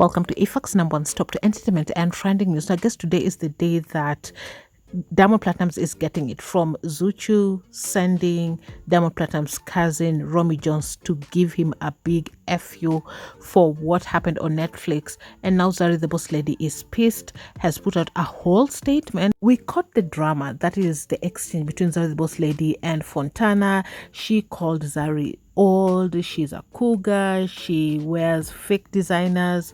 Welcome to AFAX number one stop to entertainment and trending news. I guess today is the day that Diamond Platnumz is getting it from Zuchu sending Diamond Platnumz's cousin Romy Jones to give him a big FU for what happened on Netflix. And now Zari the boss lady is pissed, has put out a whole statement. We caught the drama, that is the exchange between Zari the boss lady and Fontana. She called Zari old, she's a cougar, she wears fake designers,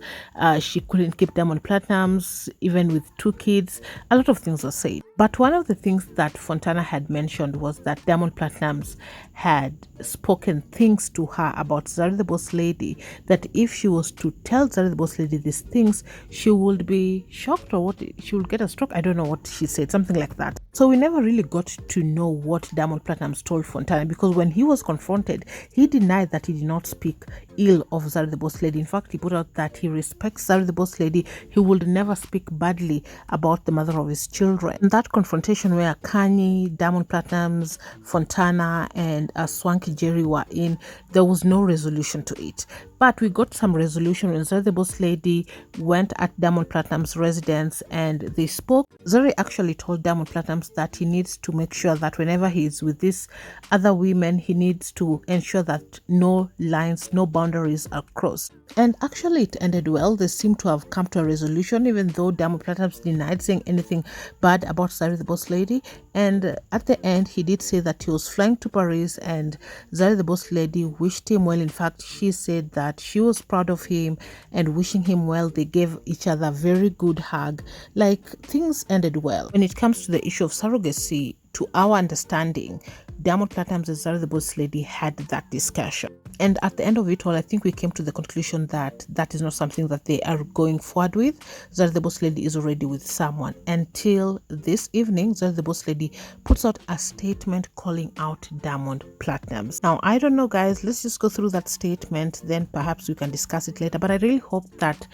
she couldn't keep Diamond Platnumz even with two kids. A lot of things were said, but one of the things that Fontana had mentioned was that Diamond Platnumz had spoken things to her about Zari the boss lady, that if she was to tell Zari the boss lady these things, she would be shocked, or what, she would get a stroke. I don't know what she said, something like that. So we never really got to know what Diamond Platnumz told Fontana, because when he was confronted, he denied that he did not speak ill of Zari the boss lady. In fact, he put out that he respects Zari the boss lady. He would never speak badly about the mother of his children. In that confrontation where Kanye, Diamond Platnumz, Fontana, and Swanky Jerry were in, there was no resolution to it. But we got some resolution when Zari the boss lady went at Diamond Platnumz's residence and they spoke. Zari actually told Diamond Platnumz that he needs to make sure that whenever he is with these other women, he needs to ensure that no lines, no boundaries are crossed. And actually it ended well. They seem to have come to a resolution, even though Diamond Platnumz denied saying anything bad about Zari the boss lady. And at the end, he did say that he was flying to Paris and Zari the boss lady wished him well. In fact, she said that she was proud of him and wishing him well. They gave each other a very good hug. Like, things ended well. When it comes to the issue of surrogacy, to our understanding, Diamond Platnumz and Zari the boss lady had that discussion. And at the end of it all, I think we came to the conclusion that that is not something that they are going forward with. Zari the boss lady is already with someone. Until this evening, Zari the boss lady puts out a statement calling out Diamond Platnumz. Now, I don't know, guys. Let's just go through that statement. Then perhaps we can discuss it later. But I really hope that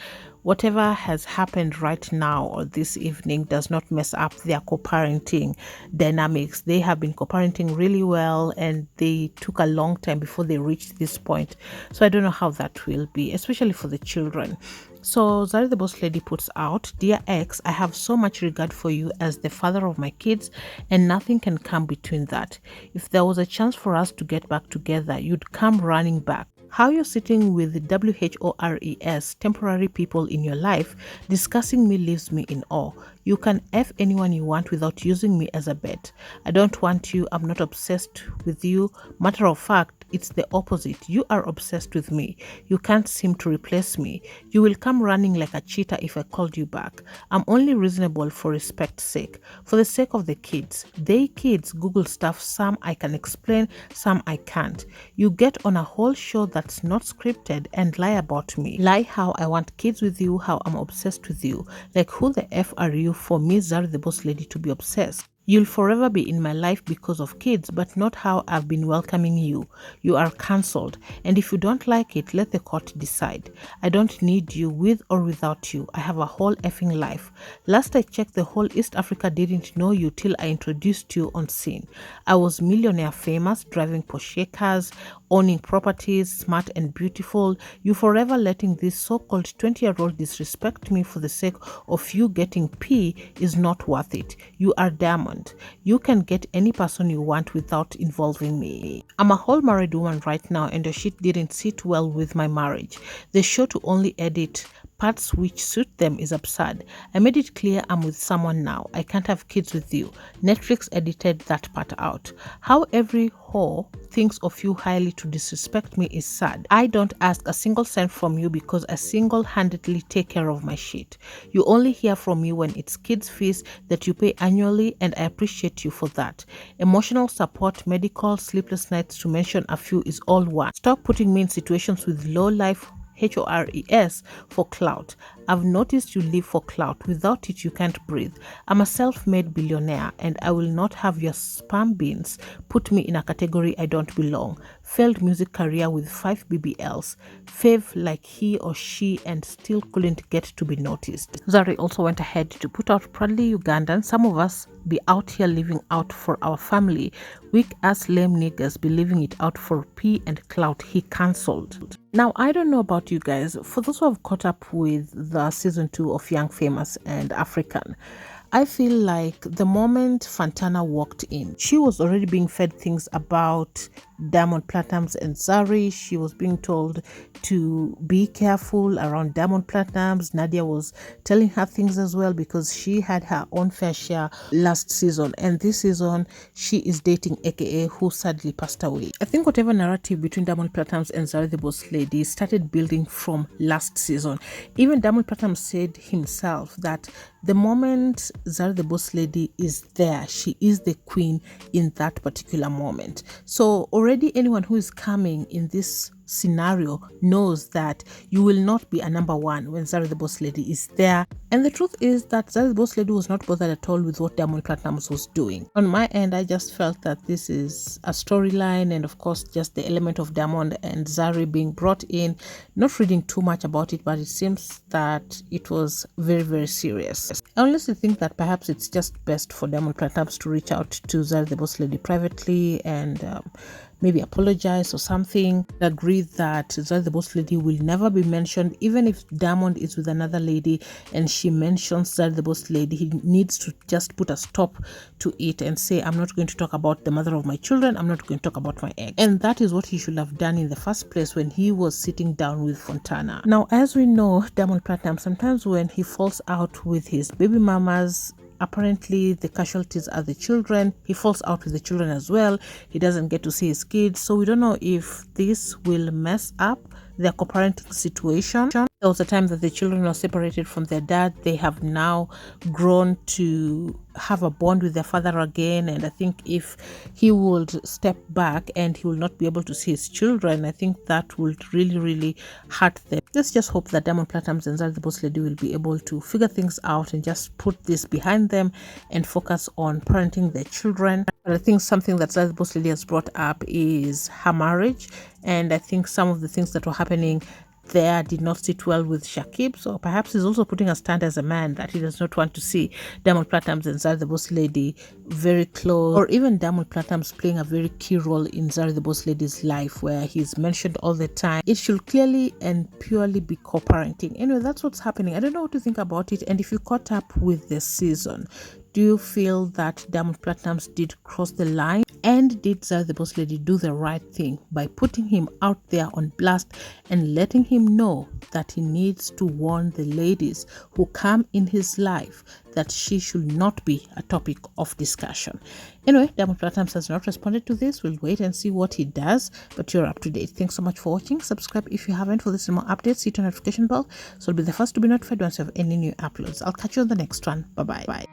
whatever has happened right now or this evening does not mess up their co-parenting dynamics. They have been co-parenting really well and they took a long time before they reached this point. So I don't know how that will be, especially for the children. So Zari the boss lady puts out, "Dear ex, I have so much regard for you as the father of my kids and nothing can come between that. If there was a chance for us to get back together, you'd come running back. How you're sitting with the WHORES, temporary people in your life, discussing me leaves me in awe. You can F anyone you want without using me as a bet. I don't want you. I'm not obsessed with you. Matter of fact, it's the opposite. You are obsessed with me. You can't seem to replace me. You will come running like a cheetah if I called you back. I'm only reasonable for respect's sake. For the sake of the kids. They kids Google stuff. Some I can explain, some I can't. You get on a whole show that's not scripted and lie about me. Lie how I want kids with you, how I'm obsessed with you. Like, who the F are you for me, Zari the boss lady, to be obsessed? You'll forever be in my life because of kids, but not how I've been welcoming you. You are cancelled. And if you don't like it, let the court decide. I don't need you with or without you. I have a whole effing life. Last I checked, the whole East Africa didn't know you till I introduced you on scene. I was millionaire famous, driving Porsche cars, owning properties, smart and beautiful. You forever letting this so-called 20-year-old disrespect me for the sake of you getting P is not worth it. You are Diamond. You can get any person you want without involving me. I'm a whole married woman right now and your shit didn't sit well with my marriage. The show to only edit parts which suit them is absurd. I made it clear I'm with someone now. I can't have kids with you. Netflix edited that part out. How every whore thinks of you highly to disrespect me is sad. I don't ask a single cent from you because I single-handedly take care of my shit. You only hear from me when it's kids' fees that you pay annually and I appreciate you for that. Emotional support, medical, sleepless nights to mention a few is all one. Stop putting me in situations with low life HORES for clout. I've noticed you live for clout. Without it, you can't breathe. I'm a self-made billionaire and I will not have your spam beans put me in a category I don't belong. Failed music career with 5 BBLs. Fave like he or she and still couldn't get to be noticed. Zari also went ahead to put out proudly Ugandan. Some of us be out here living out for our family. Weak ass lame niggas be living it out for P and clout. He cancelled. Now, I don't know about you guys. For those who have caught up with the season 2 of Young, Famous and African, I feel like the moment Fantana walked in, she was already being fed things about Diamond Platnumz and Zari. She was being told to be careful around Diamond Platnumz. Nadia was telling her things as well because she had her own fair share last season. And this season, she is dating AKA who sadly passed away. I think whatever narrative between Diamond Platnumz and Zari the Boss Lady started building from last season. Even Diamond Platnumz said himself that the moment Zari the Boss Lady is there, she is the queen in that particular moment. So already anyone who is coming in this scenario knows that you will not be a number one when Zari the Boss Lady is there. And the truth is that Zari the Boss Lady was not bothered at all with what Diamond Platnumz was doing. On my end, I just felt that this is a storyline, and of course just the element of Diamond and Zari being brought in. Not reading too much about it, but it seems that it was very, very serious. I honestly think that perhaps it's just best for Diamond Platnumz to reach out to Zari the Boss Lady privately and maybe apologize or something. Agree that Zari the Boss Lady will never be mentioned. Even if Diamond is with another lady and she mentions Zari the Boss Lady, he needs to just put a stop to it and say, I'm not going to talk about the mother of my children, I'm not going to talk about my ex. And that is what he should have done in the first place when he was sitting down with Fontana. Now, as we know, Diamond Platnumz, sometimes when he falls out with his baby mamas, apparently the casualties are the children. He falls out with the children as well. He doesn't get to see his kids. So we don't know if this will mess up their co-parenting situation. There was a time that the children were separated from their dad. They have now grown to have a bond with their father again, and I think if he would step back and he will not be able to see his children, I think that would really, really hurt them. Let's just hope that Diamond Platnumz and Zari the Boss Lady will be able to figure things out and just put this behind them and focus on parenting their children. But I think something that Zari the Boss Lady has brought up is her marriage, and I think some of the things that were happening there did not sit well with Shakib. So perhaps he's also putting a stand as a man that he does not want to see Diamond Platnumz and Zari the Boss Lady very close, or even Diamond Platnumz playing a very key role in Zari the Boss Lady's life where he's mentioned all the time. It should clearly and purely be co-parenting. Anyway, that's what's happening. I don't know what to think about it. And if you caught up with this season, do you feel that Diamond Platnumz did cross the line? And did Zari the Boss Lady do the right thing by putting him out there on blast and letting him know that he needs to warn the ladies who come in his life that she should not be a topic of discussion? Anyway, Diamond Platnumz has not responded to this. We'll wait and see what he does, but you're up to date. Thanks so much for watching. Subscribe if you haven't for this and more updates. Hit the notification bell so you'll be the first to be notified once you have any new uploads. I'll catch you on the next one. Bye-bye. Bye.